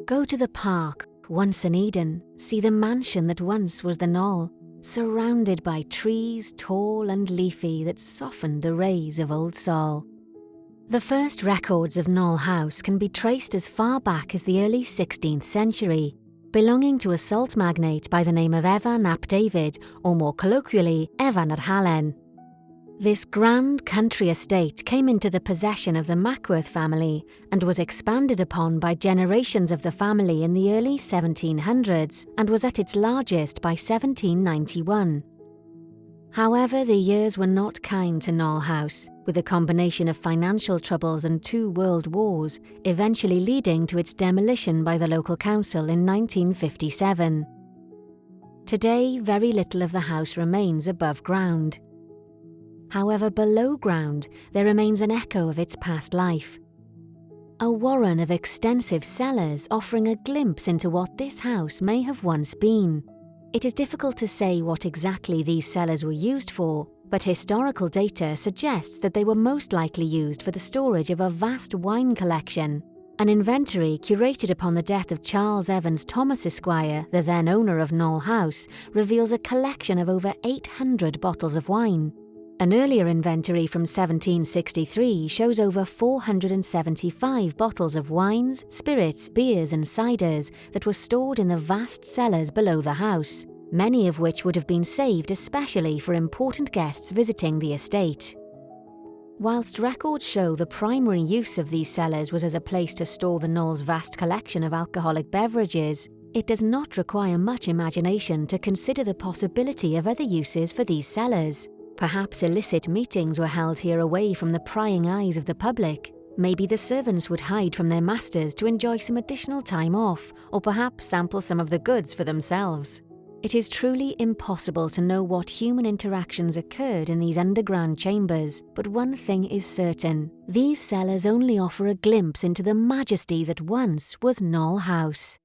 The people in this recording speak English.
Go to the park, once an Eden, see the mansion that once was the Gnoll, surrounded by trees tall and leafy that softened the rays of Old Sol. The first records of Gnoll House can be traced as far back as the early 16th century, belonging to a salt magnate by the name of Evan ap David, or more colloquially, Evan yr Halen. This grand country estate came into the possession of the Mackworth family and was expanded upon by generations of the family in the early 1700s and was at its largest by 1791. However, the years were not kind to Gnoll House, with a combination of financial troubles and 2 world wars, eventually leading to its demolition by the local council in 1957. Today, very little of the house remains above ground. However, below ground, there remains an echo of its past life. A warren of extensive cellars offering a glimpse into what this house may have once been. It is difficult to say what exactly these cellars were used for, but historical data suggests that they were most likely used for the storage of a vast wine collection. An inventory curated upon the death of Charles Evans Thomas Esquire, the then owner of Gnoll House, reveals a collection of over 800 bottles of wine. An earlier inventory from 1763 shows over 475 bottles of wines, spirits, beers and ciders that were stored in the vast cellars below the house, many of which would have been saved especially for important guests visiting the estate. Whilst records show the primary use of these cellars was as a place to store the Gnoll's vast collection of alcoholic beverages, it does not require much imagination to consider the possibility of other uses for these cellars. Perhaps illicit meetings were held here away from the prying eyes of the public. Maybe the servants would hide from their masters to enjoy some additional time off, or perhaps sample some of the goods for themselves. It is truly impossible to know what human interactions occurred in these underground chambers, but one thing is certain: these cellars only offer a glimpse into the majesty that once was Gnoll House.